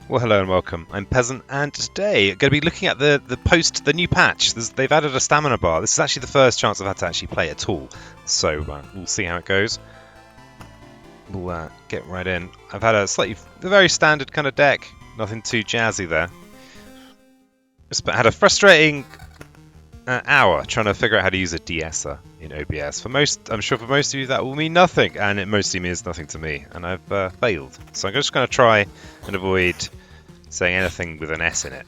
Well, hello and welcome. I'm Peasant, and today I'm going to be looking at the new patch. They've added a stamina bar. This is actually the first chance I've had to actually play at all, so we'll see how it goes. We'll get right in. I've had a very standard kind of deck, nothing too jazzy there. Just had a frustrating hour trying to figure out how to use a de-esser in OBS. I'm sure for most of you that will mean nothing, and it mostly means nothing to me, and I've failed. So I'm just going to try and avoid saying anything with an S in it.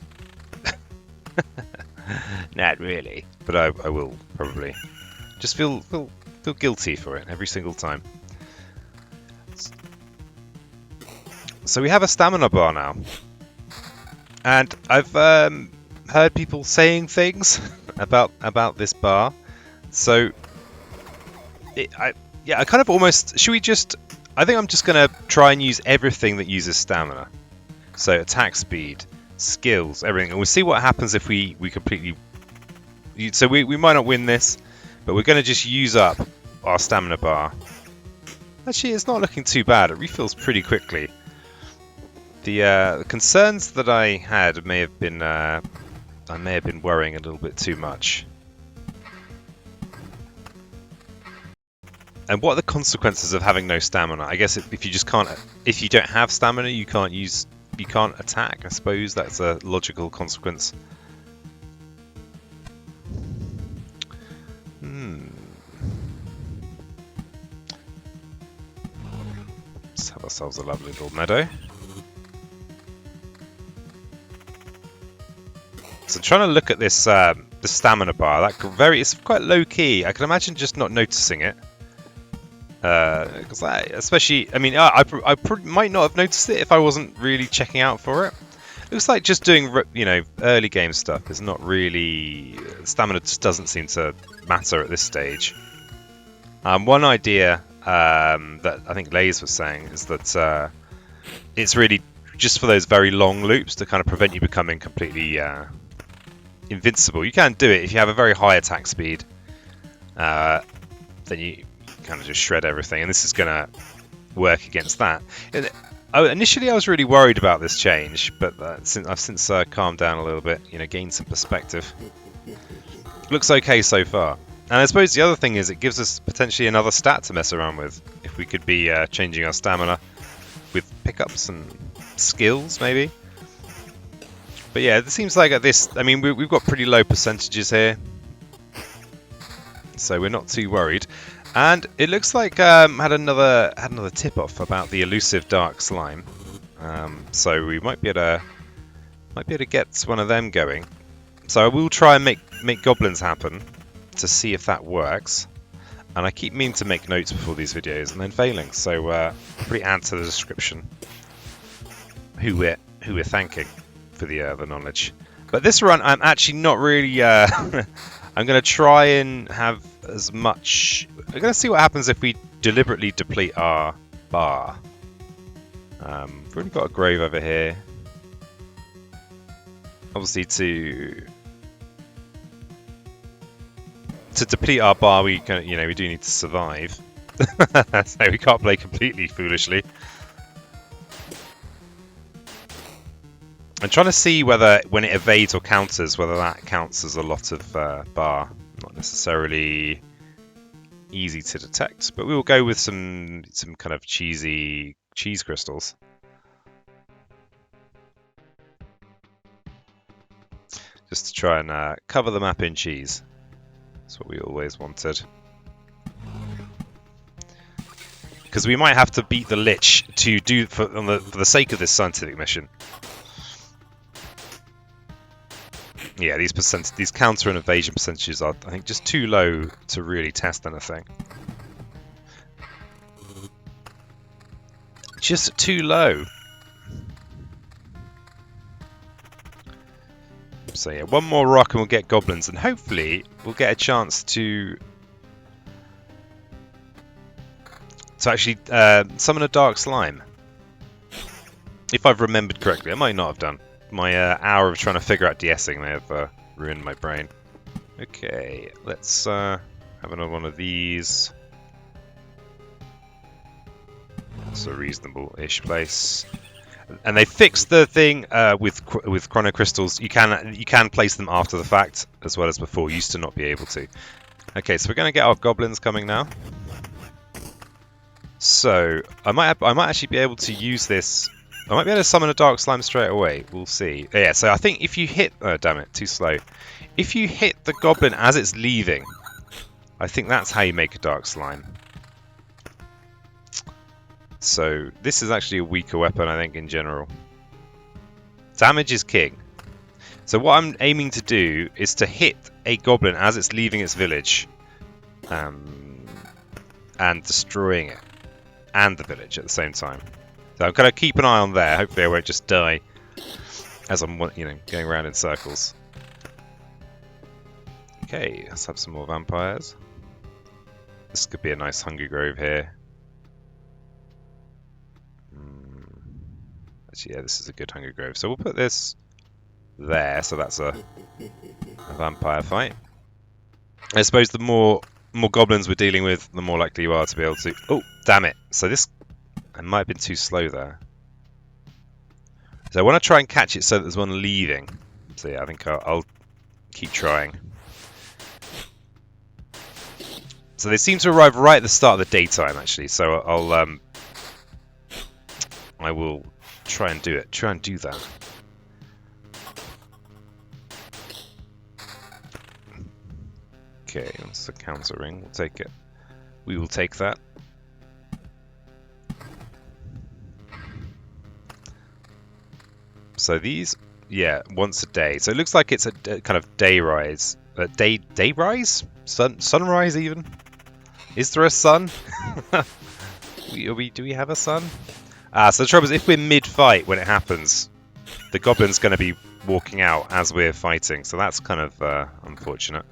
Not really, but I will probably. Just feel guilty for it every single time. So we have a stamina bar now, and I've heard people saying things about this bar. So I kind of almost should we just? I think I'm just gonna try and use everything that uses stamina. So attack speed, skills, everything, and we'll see what happens if we completely. So we might not win this, but we're going to just use up our stamina bar. Actually, it's not looking too bad. It refills pretty quickly. The concerns that I had may have been I may have been worrying a little bit too much. And what are the consequences of having no stamina? I guess if you don't have stamina, you can't attack. I suppose that's a logical consequence. Let's have ourselves a lovely little meadow. So I'm trying to look at this the stamina bar. It's quite low key. I can imagine just not noticing it. Because I might not have noticed it if I wasn't really checking out for it. It looks like just doing early game stuff is not really stamina. Just doesn't seem to matter at this stage. One idea that I think Lays was saying is that it's really just for those very long loops to kind of prevent you becoming completely invincible. You can do it if you have a very high attack speed. Then you kind of just shred everything, and this is going to work against that. Initially, I was really worried about this change, but I've since calmed down a little bit, gained some perspective. Looks okay so far. And I suppose the other thing is it gives us potentially another stat to mess around with. If we could be changing our stamina with pickups and skills, maybe. But yeah, it seems like we've got pretty low percentages here, so we're not too worried. And it looks like had another tip-off about the elusive dark slime, so we might be able to get one of them going. So I will try and make goblins happen to see if that works. And I keep meaning to make notes before these videos and then failing, so probably add to the description who we're thanking for the knowledge. But this run, I'm actually not really. I'm going to try and have as much. I'm going to see what happens if we deliberately deplete our bar. We've already got a grove over here. Obviously, to deplete our bar, we do need to survive. So we can't play completely foolishly. I'm trying to see whether when it evades or counters, whether that counts as a lot of bar. Not necessarily easy to detect, but we will go with some kind of cheesy cheese crystals. Just to try and cover the map in cheese. That's what we always wanted. Because we might have to beat the Lich to do for the sake of this scientific mission. Yeah, these counter and evasion percentages are, I think, just too low to really test anything. Just too low. So yeah, one more rock and we'll get goblins, and hopefully we'll get a chance to actually summon a dark slime. If I've remembered correctly, I might not have done. My hour of trying to figure out de-essing may have ruined my brain. Okay, let's have another one of these. It's a reasonable-ish place. And they fixed the thing with chrono crystals. You can place them after the fact as well as before. You used to not be able to. Okay, so we're going to get our goblins coming now. So I might actually be able to use this. I might be able to summon a dark slime straight away. We'll see. Yeah. So I think if you hit, oh damn it, too slow. If you hit the goblin as it's leaving, I think that's how you make a dark slime. So this is actually a weaker weapon, I think, in general. Damage is king. So what I'm aiming to do is to hit a goblin as it's leaving its village, and destroying it and the village at the same time. So I'm going to keep an eye on there. Hopefully I won't just die as I'm, going around in circles. Okay, let's have some more vampires. This could be a nice Hungry Grove here. Actually, yeah, this is a good Hungry Grove. So we'll put this there. So that's a vampire fight. I suppose the more goblins we're dealing with, the more likely you are to be able to... Oh, damn it. So this... I might have been too slow there. So I want to try and catch it so that there's one leaving. So yeah, I think I'll keep trying. So they seem to arrive right at the start of the daytime, actually. So I will try and do it. Try and do that. Okay, that's the counter ring. We'll take it. We will take that. So these, yeah, once a day. So it looks like it's a kind of day rise. Day rise? Sunrise even? Is there a sun? Do we have a sun? So the trouble is, if we're mid-fight when it happens, the goblin's going to be walking out as we're fighting. So that's kind of unfortunate.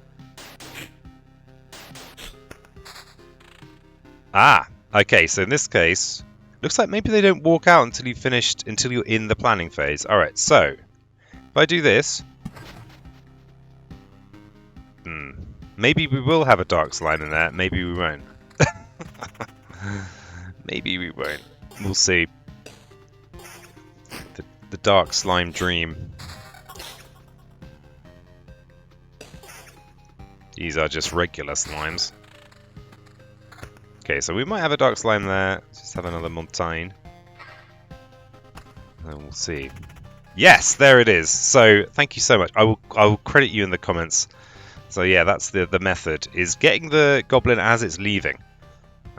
Ah, okay. So in this case, looks like maybe they don't walk out until you're in the planning phase. All right. So if I do this, maybe we will have a dark slime in there. Maybe we won't. Maybe we won't. We'll see. The dark slime dream. These are just regular slimes. Okay, so we might have a dark slime there. Let's just have another montane. And we'll see. Yes, there it is. So thank you so much. I will credit you in the comments. So yeah, that's the method, is getting the goblin as it's leaving.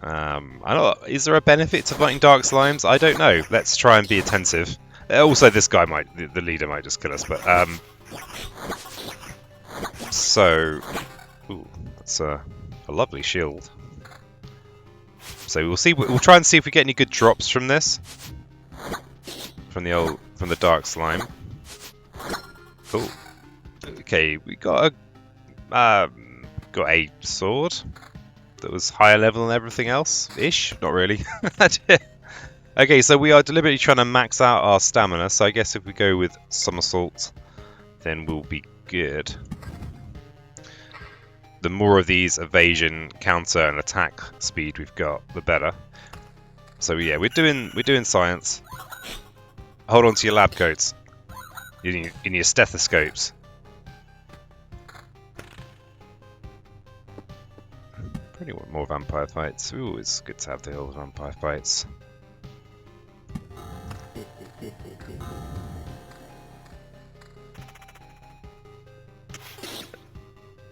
I don't know, is there a benefit to fighting dark slimes? I don't know. Let's try and be attentive. Also, this guy the leader might just kill us, but so, ooh, that's a lovely shield. So we'll see. We'll try and see if we get any good drops from this, from the dark slime. Cool. Okay, we got a sword that was higher level than everything else ish. Not really. Okay, so we are deliberately trying to max out our stamina. So I guess if we go with Somersault, then we'll be good. The more of these evasion, counter, and attack speed we've got, the better. So yeah, we're doing science. Hold on to your lab coats, in your stethoscopes. Pretty want more vampire fights. Ooh, it's good to have the old vampire fights.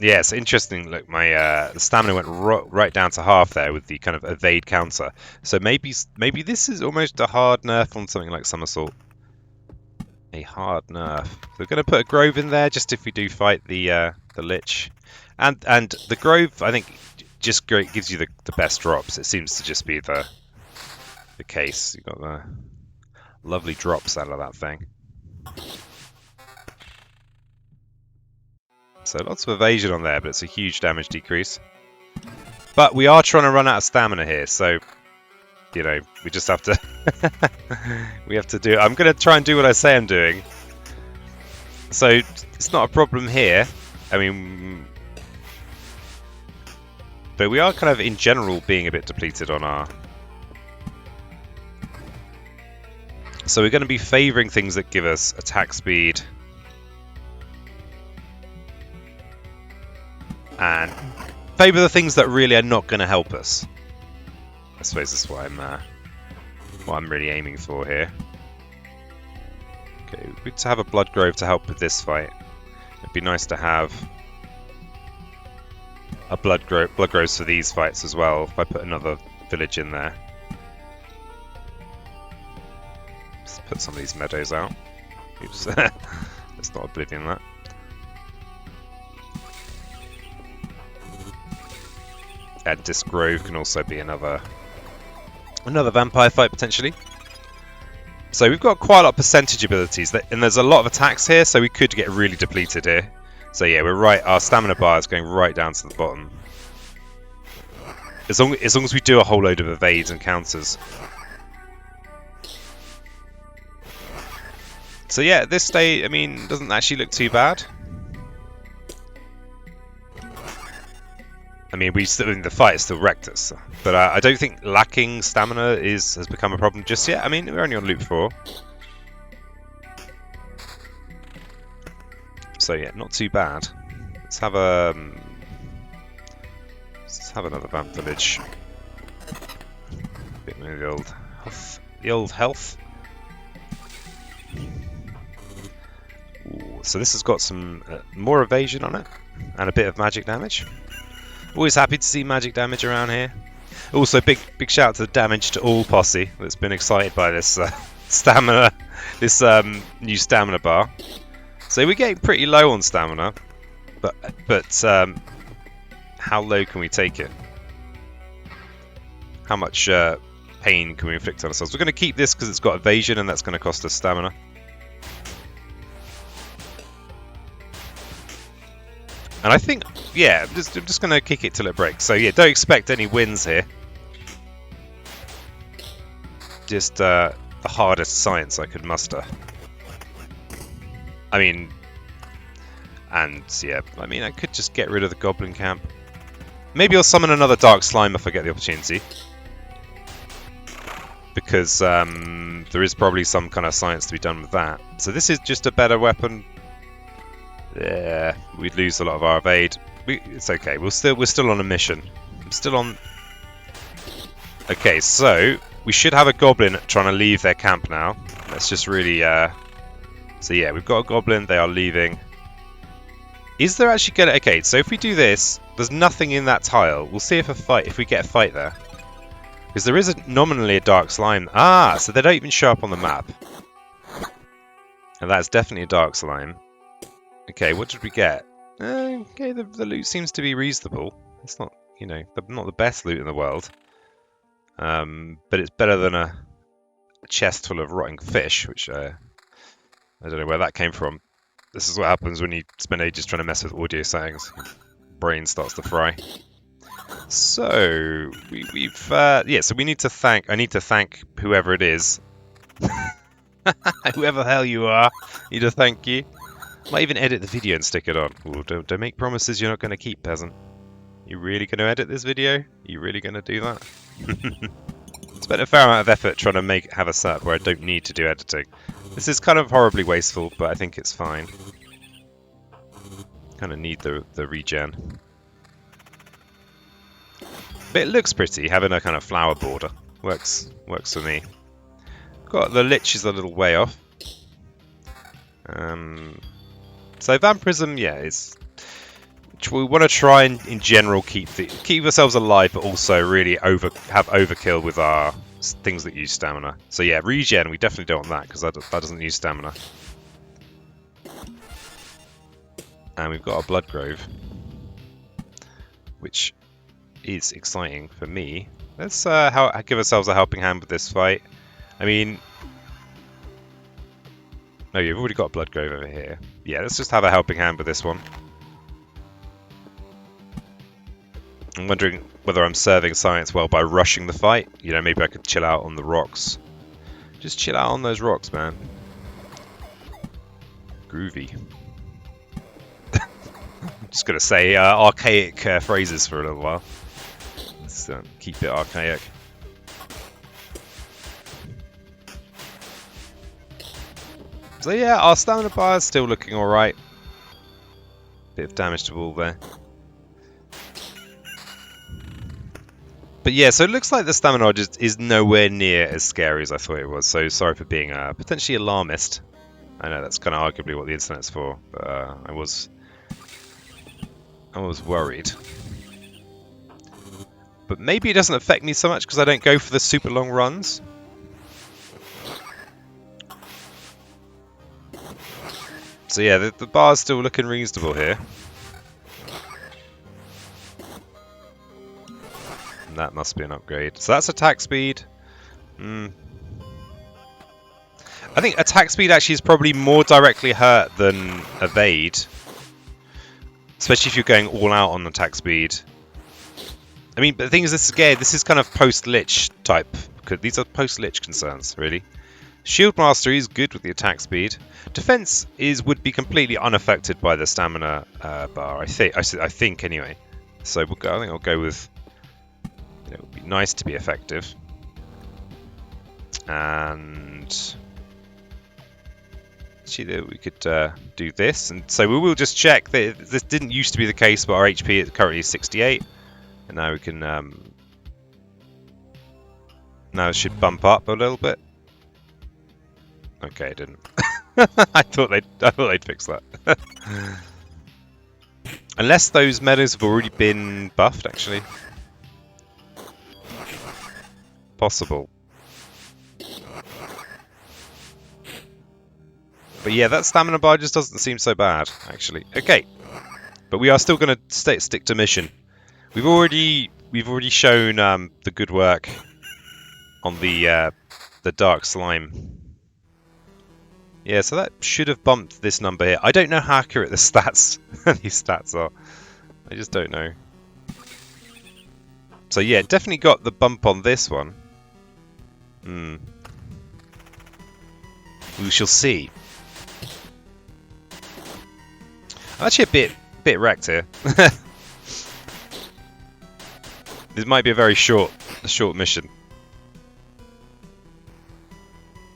Yeah, it's interesting. Look, my the stamina went right down to half there with the kind of evade counter. So maybe this is almost a hard nerf on something like Somersault. A hard nerf. We're going to put a grove in there just if we do fight the Lich, and the grove I think just gives you the best drops. It seems to just be the case. You've got the lovely drops out of that thing. So lots of evasion on there, but it's a huge damage decrease. But we are trying to run out of stamina here, so we just have to we have to do it. I'm going to try and do what I say I'm doing. So it's not a problem here. I mean, but we are kind of in general being a bit depleted on our So we're going to be favouring things that give us attack speed and favour the things that really are not going to help us. I suppose that's what I'm really aiming for here. Okay, good to have a blood grove to help with this fight. It'd be nice to have a blood groves for these fights as well. If I put another village in there. Let's put some of these meadows out. Oops, let's not oblivion that. And this grove can also be another vampire fight potentially. So we've got quite a lot of percentage abilities, and there's a lot of attacks here, so we could get really depleted here. So yeah, we're right. Our stamina bar is going right down to the bottom. As long as we do a whole load of evades and counters. So yeah, at this state, I mean, doesn't actually look too bad. I mean, the fight still wrecked us, but I don't think lacking stamina has become a problem just yet. I mean, we're only on loop 4. So yeah, not too bad. Let's have another vamp village. Bit more the old health. Ooh, so this has got some more evasion on it and a bit of magic damage. Always happy to see magic damage around here. Also, big shout out to the damage to all posse that's been excited by this new stamina bar. So we're getting pretty low on stamina, but how low can we take it? How much pain can we inflict on ourselves? We're going to keep this because it's got evasion and that's going to cost us stamina. And I think, yeah, I'm just going to kick it till it breaks. So yeah, don't expect any wins here. Just the hardest science I could muster. I mean, and yeah, I mean, I could just get rid of the goblin camp. Maybe I'll summon another dark slime if I get the opportunity. Because there is probably some kind of science to be done with that. So this is just a better weapon. Yeah, we'd lose a lot of our evade. It's okay. We're still on a mission. I'm still on. Okay, so we should have a goblin trying to leave their camp now. Let's just really. So yeah, we've got a goblin. They are leaving. Is there actually gonna? Okay, so if we do this, there's nothing in that tile. We'll see if we get a fight there, because there is nominally a dark slime. Ah, so they don't even show up on the map. And that's definitely a dark slime. Okay, what did we get? Okay, the loot seems to be reasonable. It's not, you know, not the best loot in the world. But it's better than a chest full of rotting fish, which I don't know where that came from. This is what happens when you spend ages trying to mess with audio settings. Brain starts to fry. So so we need to thank. I need to thank whoever it is. Whoever the hell you are, I need to thank you. Might even edit the video and stick it on. Ooh, don't make promises you're not going to keep, peasant. You really going to edit this video? You really going to do that? Spent a fair amount of effort trying to have a setup where I don't need to do editing. This is kind of horribly wasteful, but I think it's fine. Kind of need the regen. But it looks pretty, having a kind of flower border. Works for me. Got the Lich is a little way off. So vampirism, yeah, we want to try and in general keep ourselves alive, but also really have overkill with our things that use stamina. So yeah, regen, we definitely don't want that because that doesn't use stamina. And we've got our blood grove, which is exciting for me. Let's give ourselves a helping hand with this fight. I mean, no, you've already got a blood grove over here. Yeah, let's just have a helping hand with this one. I'm wondering whether I'm serving science well by rushing the fight. You know, maybe I could chill out on the rocks. Just chill out on those rocks, man. Groovy. I'm just going to say archaic phrases for a little while. Let's keep it archaic. So yeah, our stamina bar is still looking alright. Bit of damage to wall there. But yeah, so it looks like the stamina just is nowhere near as scary as I thought it was. So sorry for being potentially alarmist. I know that's kind of arguably what the internet's for, but I was worried. But maybe it doesn't affect me so much because I don't go for the super long runs. So yeah, the bar's still looking reasonable here. And that must be an upgrade. So that's attack speed. I think attack speed actually is probably more directly hurt than evade. Especially if you're going all out on attack speed. I mean, but the thing is, this is kind of post-Lich type. These are post-Lich concerns, really. Shield Mastery is good with the attack speed. Defense would be completely unaffected by the stamina bar. I think anyway. So I think I'll go with. It would be nice to be effective. And actually, we could do this. And so we will just check that this didn't used to be the case, but our HP is currently 68, and now we can. Now it should bump up a little bit. Okay, it didn't. I thought they'd fix that. Unless those meadows have already been buffed, actually. Possible. But yeah, that stamina bar just doesn't seem so bad, actually. Okay, but we are still going to stick to mission. We've already shown the good work on the dark slime. Yeah, so that should have bumped this number here. I don't know how accurate the stats these stats are. I just don't know. So yeah, definitely got the bump on this one. We shall see. I'm actually a bit wrecked here. This might be a very short mission.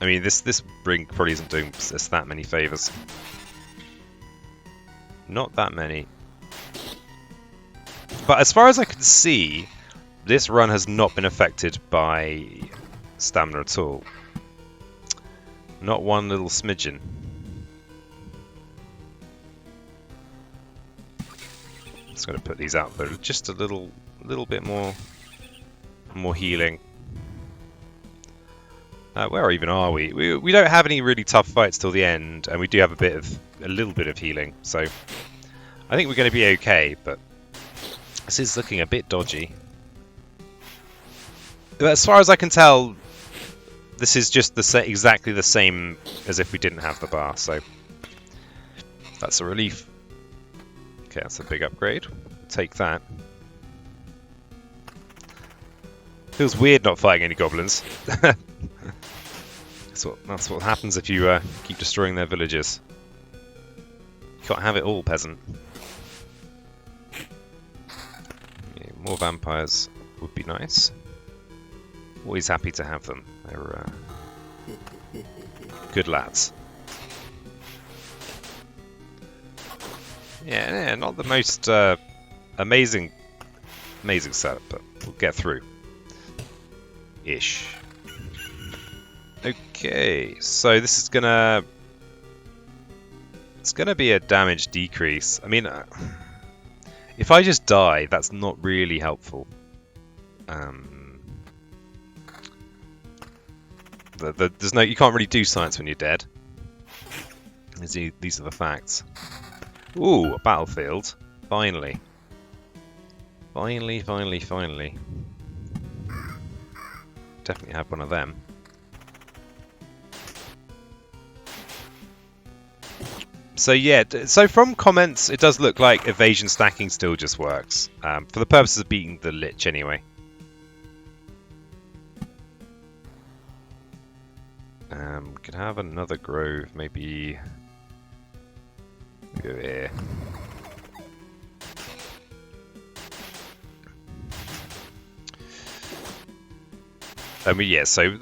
I mean, this ring probably isn't doing us that many favors. Not that many. But as far as I can see, this run has not been affected by stamina at all. Not one little smidgen. Just going to put these out there. Just a little bit more healing. Where even are we? We don't have any really tough fights till the end, and we do have a little bit of healing. So I think we're going to be okay. But this is looking a bit dodgy. But as far as I can tell, this is just exactly the same as if we didn't have the bar. So that's a relief. Okay, that's a big upgrade. Take that. Feels weird not fighting any goblins. That's what happens if you keep destroying their villages. You can't have it all, peasant. Yeah, more vampires would be nice. Always happy to have them. They're good lads. Yeah, not the most amazing setup, but we'll get through. Ish. Okay, so this is gonna be a damage decrease. I mean, if I just die, that's not really helpful. There's no, you can't really do science when you're dead. These are the facts. Ooh, a battlefield. Finally. Finally. Definitely have one of them. So yeah, so from comments, it does look like evasion stacking still just works. For the purposes of beating the Lich anyway. We could have another grove, maybe go here. Yeah, so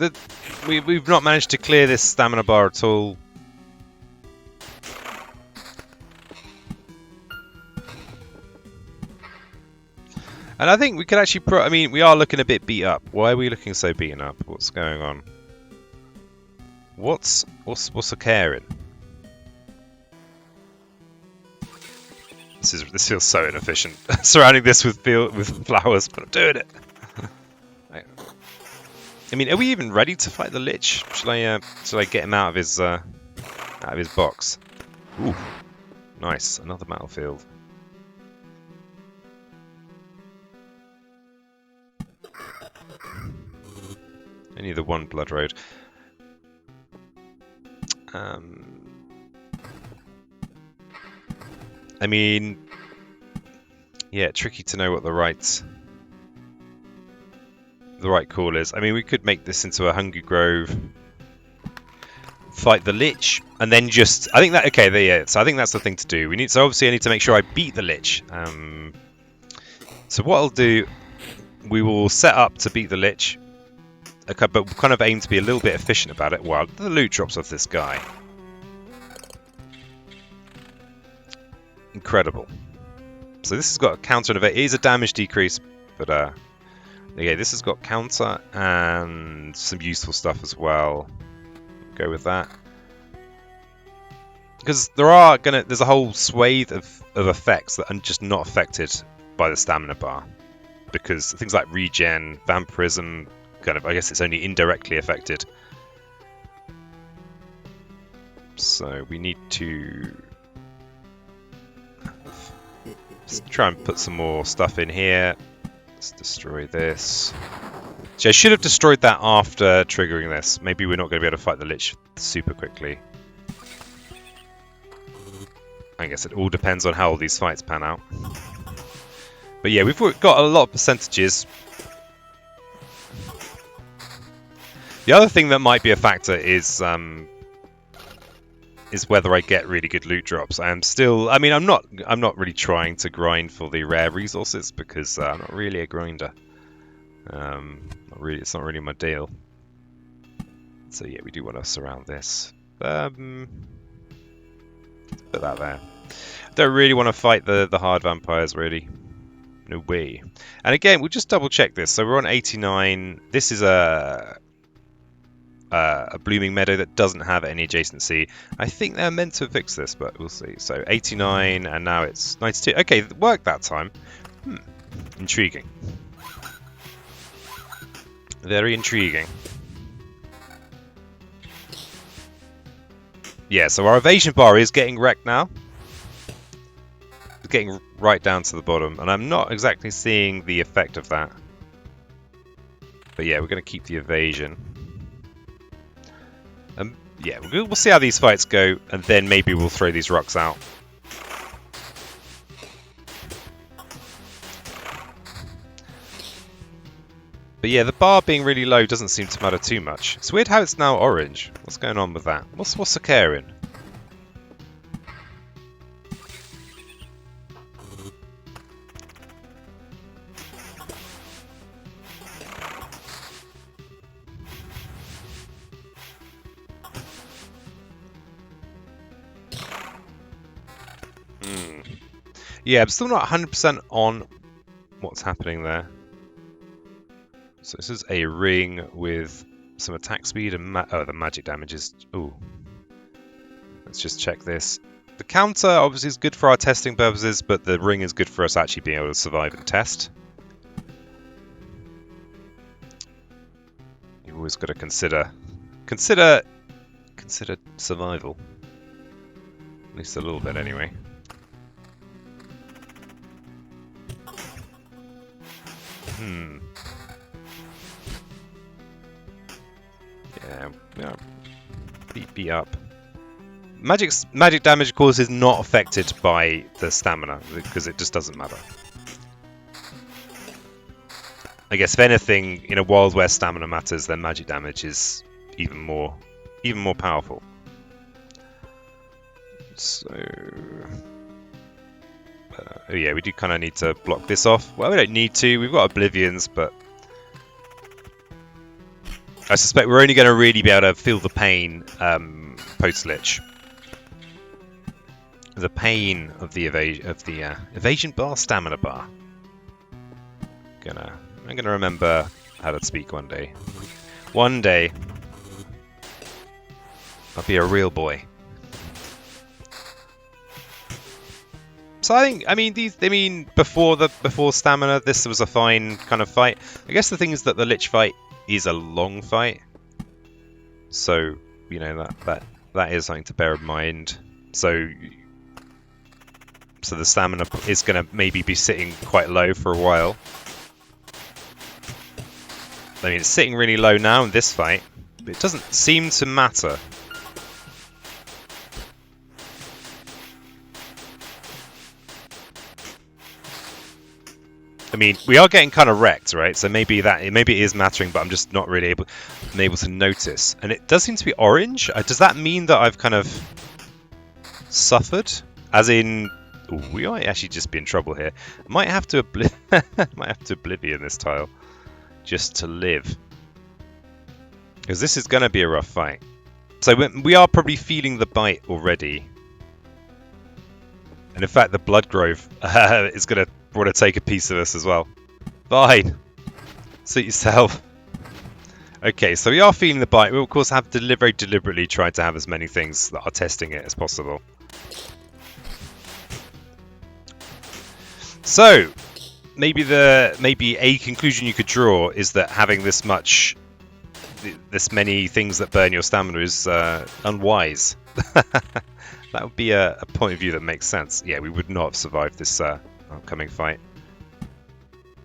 we've not managed to clear this stamina bar at all. And I think we could actually I mean, we are looking a bit beat up. Why are we looking so beaten up? What's going on? What's occurring? This feels so inefficient. Surrounding this with flowers, but I'm doing it. I mean, are we even ready to fight the Lich? Shall I get him out of his box? Ooh, nice, another battlefield. Only the one blood road. I mean, yeah, tricky to know what the right call is. I mean, we could make this into a Hungry Grove, fight the Lich, and then just... I think that... Okay, there, yeah. So I think that's the thing to do. So obviously I need to make sure I beat the Lich. So what I'll do, we will set up to beat the Lich, but we'll kind of aim to be a little bit efficient about it while the loot drops off this guy. Incredible. So this has got a counter and it is a damage decrease, but yeah, this has got counter and some useful stuff as well. Go with that. Because there's a whole swathe of effects that are just not affected by the stamina bar. Because things like regen, vampirism, kind of, I guess it's only indirectly affected. So we need to just try and put some more stuff in here. Let's destroy this. See, I should have destroyed that after triggering this. Maybe we're not going to be able to fight the Lich super quickly. I guess it all depends on how all these fights pan out. But yeah, we've got a lot of percentages. The other thing that might be a factor is whether I get really good loot drops. I mean, I'm not really trying to grind for the rare resources because I'm not really a grinder. It's not really my deal. So yeah, we do want to surround this. Put that there. Don't really want to fight the hard vampires, really. No way. And again, we'll just double check this. So we're on 89. This is a blooming meadow that doesn't have any adjacency. I think they're meant to fix this, but we'll see. So 89, and now it's 92. Okay, it worked that time. Intriguing. Very intriguing. Yeah, so our evasion bar is getting wrecked now. It's getting right down to the bottom, and I'm not exactly seeing the effect of that. But yeah, we're going to keep the evasion. Yeah, we'll see how these fights go, and then maybe we'll throw these rocks out. But yeah, the bar being really low doesn't seem to matter too much. It's weird how it's now orange. What's going on with that? What's occurring? Yeah, I'm still not 100% on what's happening there. So this is a ring with some attack speed and the magic damage is... Ooh. Let's just check this. The counter obviously is good for our testing purposes, but the ring is good for us actually being able to survive and test. You've always got to consider survival. At least a little bit anyway. Yeah, beat up. Magic damage, of course, is not affected by the stamina because it just doesn't matter. I guess if anything, in a world where stamina matters, then magic damage is even more powerful. So, yeah, we do kind of need to block this off. Well, we don't need to. We've got Oblivions, but I suspect we're only going to really be able to feel the pain post-Lich. The pain of the evasion bar, stamina bar. I'm gonna remember how to speak one day. One day, I'll be a real boy. So I mean, before stamina, this was a fine kind of fight. I guess the thing is that the Lich fight is a long fight, so you know that is something to bear in mind. So the stamina is going to maybe be sitting quite low for a while. I mean, it's sitting really low now in this fight, but it doesn't seem to matter. I mean, we are getting kind of wrecked, right? So maybe it is mattering, but I'm just not really able to notice. And it does seem to be orange. Does that mean that I've kind of suffered? As in, ooh, we might actually just be in trouble here. I might have to oblivion this tile just to live, because this is going to be a rough fight. So we are probably feeling the bite already. And in fact, the blood grove is going to want to take a piece of us as well. Fine. Suit yourself. Okay, so we are feeling the bite. We, of course, have very deliberately tried to have as many things that are testing it as possible. So, maybe a conclusion you could draw is that having this many things that burn your stamina is unwise. That would be a point of view that makes sense. Yeah, we would not have survived this upcoming fight.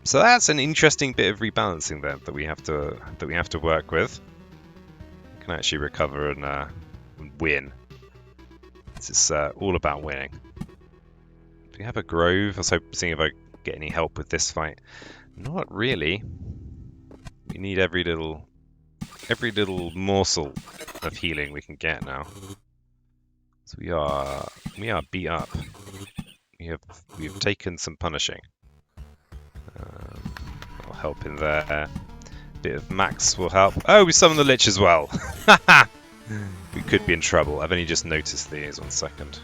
So that's an interesting bit of rebalancing there that we have to work with. We can actually recover and win. This is all about winning. Do we have a grove? I was seeing if I get any help with this fight. Not really. We need every little morsel of healing we can get now. So we are beat up. We have taken some punishing. I'll help in there. Bit of max will help. Oh, we summoned the Lich as well. We could be in trouble. I've only just noticed these. 1 second.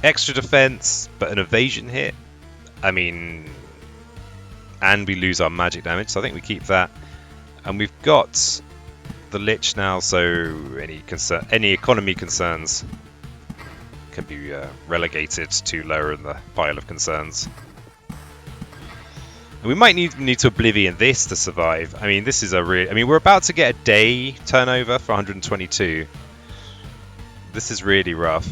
Extra defense, but an evasion hit. I mean, and we lose our magic damage, so I think we keep that. And we've got the Lich now, so any economy concerns can be relegated to lower in the pile of concerns. And we might need to oblivion this to survive. I mean, this is we're about to get a day turnover for 122. This is really rough.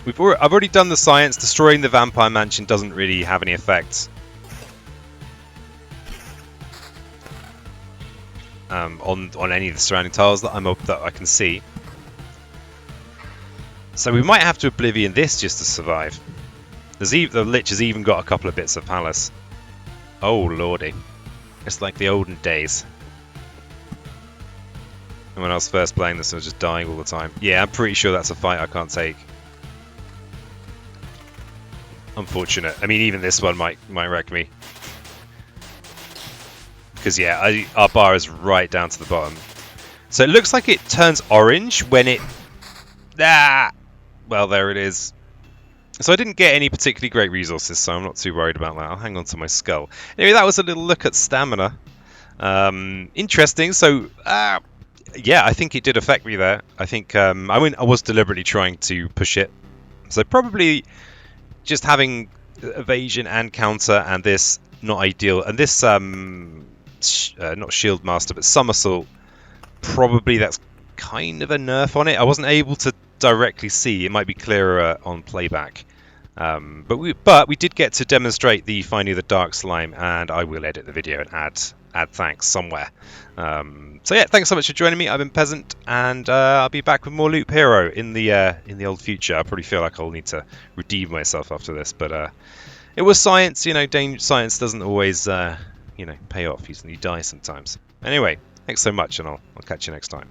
I've already done the science. Destroying the vampire mansion doesn't really have any effect on any of the surrounding tiles that I can see. So we might have to oblivion this just to survive. The Lich has even got a couple of bits of palace. Oh lordy, it's like the olden days. And when I was first playing this, I was just dying all the time. Yeah, I'm pretty sure that's a fight I can't take. Unfortunate. I mean, even this one might wreck me. Because yeah, our bar is right down to the bottom. So it looks like it turns orange when it... Well, there it is. So I didn't get any particularly great resources, so I'm not too worried about that. I'll hang on to my skull. Anyway, that was a little look at stamina. Interesting. So, yeah, I think it did affect me there. I think I was deliberately trying to push it. So probably just having evasion and counter and this not ideal. And this, not Shield Master, but Somersault, probably that's kind of a nerf on it. I wasn't able to directly see. It might be clearer on playback. But we did get to demonstrate the finding of the dark slime, and I will edit the video and add thanks somewhere. So yeah, thanks so much for joining me. I've been Peasant, and I'll be back with more Loop Hero in the old future. I probably feel like I'll need to redeem myself after this, but it was science. You know, science doesn't always pay off. You die sometimes. Anyway, thanks so much, and I'll catch you next time.